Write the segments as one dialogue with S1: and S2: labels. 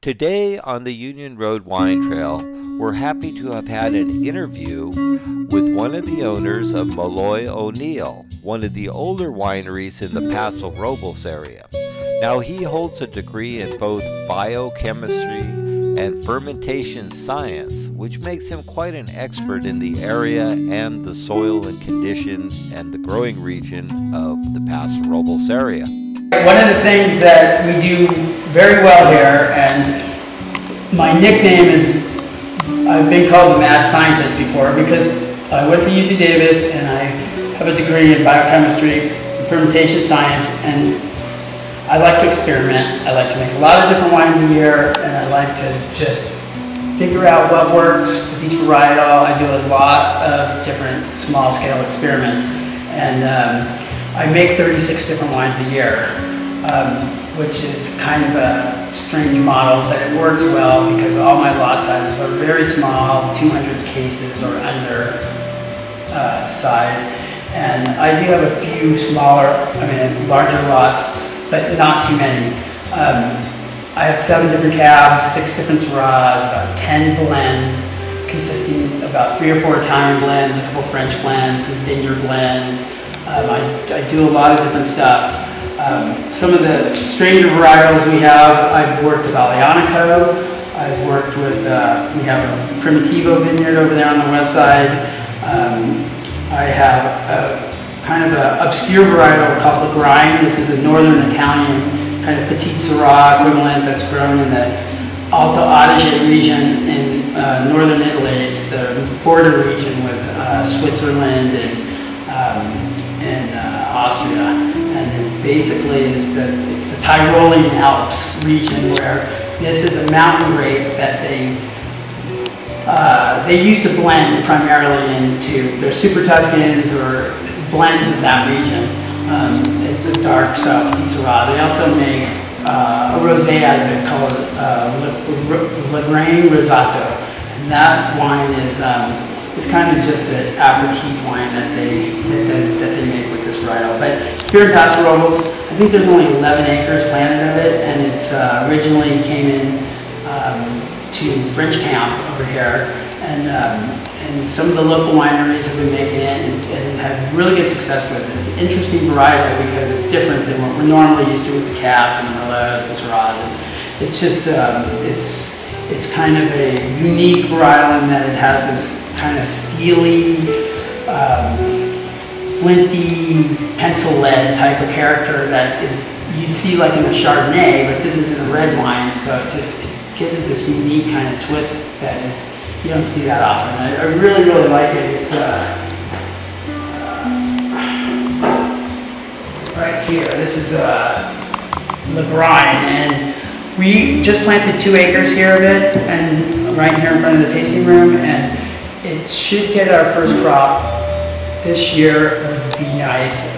S1: Today on the Union Road Wine Trail, we're happy to have had an interview with one of the owners of Molloy O'Neill, one of the older wineries in the Paso Robles area. Now he holds a degree in both biochemistry and fermentation science, which makes him quite an expert in the area and the soil and condition and the growing region of the Paso Robles area.
S2: One of the things that we do very well here, and my nickname is, I've been called the mad scientist before because I went to UC Davis and I have a degree in biochemistry and fermentation science, and I like to experiment. I like to make a lot of different wines a year, and I like to just figure out what works with each varietal. I do a lot of different small scale experiments, and I make 36 different wines a year, which is kind of a strange model, but it works well because all my lot sizes are very small, 200 cases or under size. And I do have a few smaller, larger lots, but not too many. I have 7 different cabs, 6 different Syrahs, about 10 blends, consisting of about 3 or 4 Italian blends, a couple French blends, some vineyard blends. I do a lot of different stuff. Some of the stranger varietals we have, I've worked with Alianico. I've worked with, we have a Primitivo vineyard over there on the west side. I have a kind of an obscure varietal called the Grind. This is a northern Italian kind of Petite Syrah equivalent that's grown in the Alto Adige region in northern Italy. It's the border region with Switzerland and Austria. And it basically is it's the Tyrolean Alps region, where this is a mountain grape that they used to blend primarily into their Super Tuscans or blends of that region. It's a dark style Petite Syrah. They also make a rosé out of it called Lagrange Rosato, and that wine is kind of just an aperitif wine that they make with this varietal. But here in Paso Robles, I think there's only 11 acres planted of it, and it's originally came in to French Camp over here, and some of the local wineries have been making it and had really good success with it. It's an interesting varietal because it's different than what we're normally used to with the Cabs and the Merlots and Syrahs. And it's just it's kind of a unique varietal in that it has this kind of steely, flinty, pencil lead type of character that you'd see like in a Chardonnay, but this is in a red wine, so it gives it this unique kind of twist that you don't see that often. I really, really like it. It's right here. This is Le Grind, and we just planted 2 acres here of it, and right here in front of the tasting room, and it should get our first crop this year. Would be nice.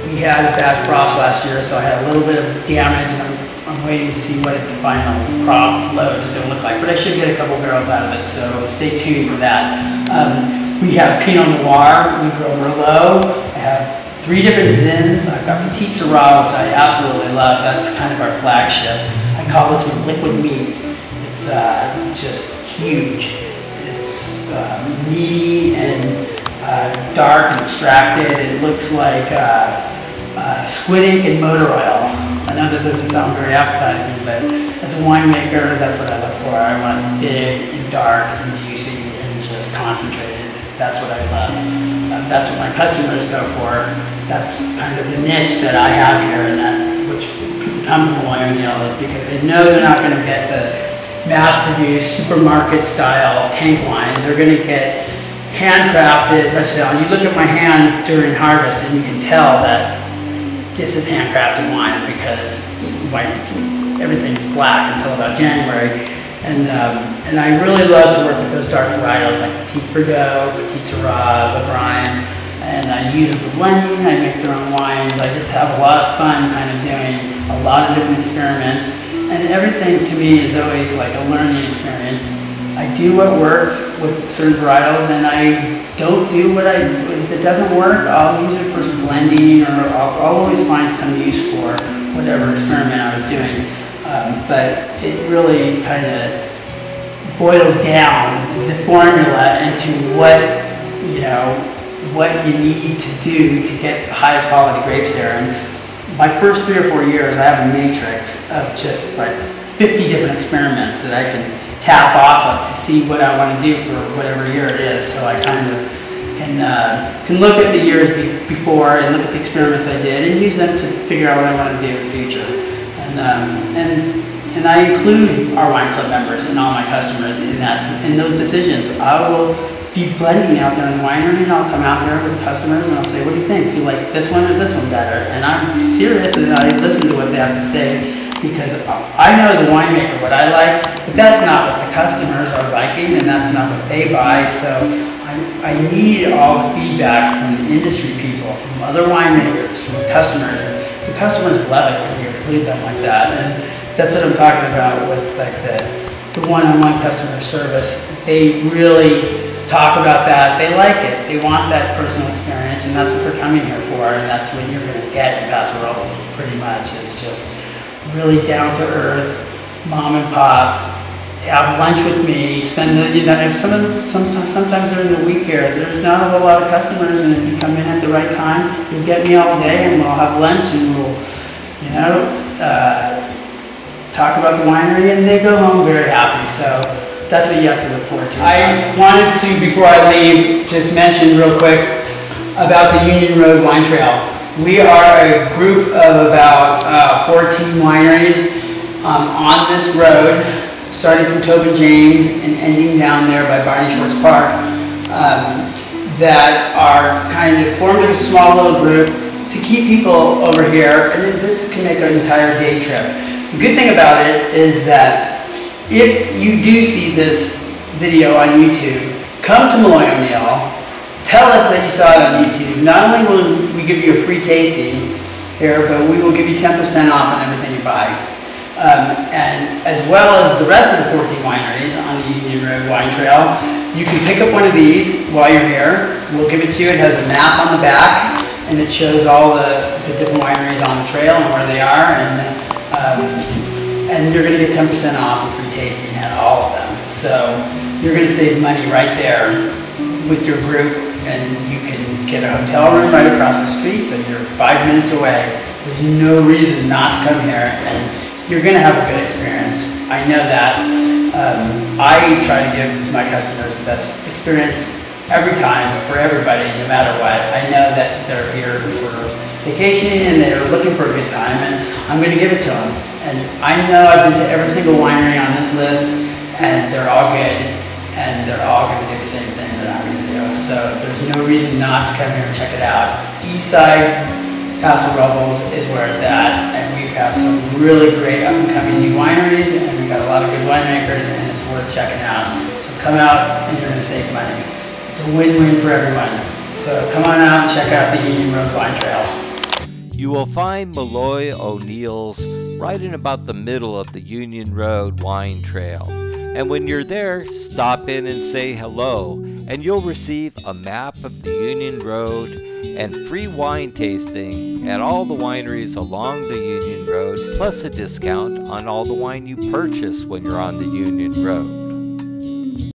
S2: We had a bad frost last year, so I had a little bit of damage, and I'm waiting to see what the final crop load is going to look like. But I should get a couple barrels out of it, so stay tuned for that. We have Pinot Noir. We grow Merlot. I have 3 different Zins. I've got Petite Syrah, which I absolutely love. That's kind of our flagship. I call this one liquid meat. It's just huge. It's meaty and dark and extracted. It looks like squid ink and motor oil. I know that doesn't sound very appetizing, but as a winemaker, that's what I look for. I want big and dark and juicy and just concentrated. That's what I love. That's what my customers go for. That's kind of the niche that I have here, and that which people come to Molloy O'Neill is because they know they're not going to get the mass-produced supermarket-style tank wine. They're going to get handcrafted. You look at my hands during harvest, and you can tell that this is handcrafted wine because everything's black until about January. And I really love to work with those dark varietals like Petite Verdot, Petite Syrah, Le Grind, and I use them for blending. I make their own wines. I just have a lot of fun kind of doing a lot of different experiments. And everything to me is always like a learning experience. I do what works with certain varietals, and I don't do if it doesn't work, I'll use it for some blending, or I'll always find some use for whatever experiment I was doing. But it really kind of boils down the formula into what you need to do to get the highest quality grapes here. And my first 3 or 4 years, I have a matrix of just like 50 different experiments that I can tap off of to see what I want to do for whatever year it is. So I kind of can look at the years before and look at the experiments I did and use them to figure out what I want to do in the future. And I include our wine club members and all my customers in those decisions. I will be blending out there in the winery, and I'll come out here with customers and I'll say, what do you think? Do you like this one or this one better? And I'm serious and I listen to what they have to say, because I know as a winemaker what I like, but that's not what the customers are liking and that's not what they buy. So I need all the feedback from the industry people, from other winemakers, from customers. And the customers love it when you include them like that. And that's what I'm talking about with like the one-on-one customer service. They really talk about that. They like it. They want that personal experience, and that's what they're coming here for. And that's what you're going to get in Paso Robles, pretty much. Is just really down to earth, mom and pop. Have lunch with me. Spend the sometimes during the week here, there's not a whole lot of customers, and if you come in at the right time, you'll get me all day, and we'll have lunch, and we'll talk about the winery, and they go home very happy. So that's what you have to look forward to. I wanted to, before I leave, just mention real quick about the Union Road Wine Trail. We are a group of about 14 wineries on this road, starting from Tobin James and ending down there by Barney Schwartz Park, that are kind of formed a small little group to keep people over here, and this can make an entire day trip. The good thing about it is that if you do see this video on YouTube, come to Molloy O'Neill, tell us that you saw it on YouTube. Not only will we give you a free tasting here, but we will give you 10% off on everything you buy. And as well as the rest of the 14 wineries on the Union Road Wine Trail, you can pick up one of these while you're here. We'll give it to you. It has a map on the back, and it shows all the different wineries on the trail and where they are. And you're going to get 10% off and free tasting at all of them. So you're going to save money right there with your group, and you can get a hotel room right across the street, so you're 5 minutes away. There's no reason not to come here, and you're going to have a good experience. I know that. I try to give my customers the best experience every time for everybody, no matter what. I know that they're here for vacationing and they're looking for a good time, and I'm going to give it to them. And I know I've been to every single winery on this list, and they're all good, and they're all going to do the same thing that I'm going to do. So there's no reason not to come here and check it out. Eastside Paso Robles is where it's at, and we have some really great up-and-coming new wineries, and we've got a lot of good winemakers, and it's worth checking out. So come out, and you're going to save money. It's a win-win for everyone. So come on out and check out the Union Road Wine Trail.
S1: You will find Molloy O'Neill's right in about the middle of the Union Road Wine Trail. And when you're there, stop in and say hello, and you'll receive a map of the Union Road and free wine tasting at all the wineries along the Union Road, plus a discount on all the wine you purchase when you're on the Union Road.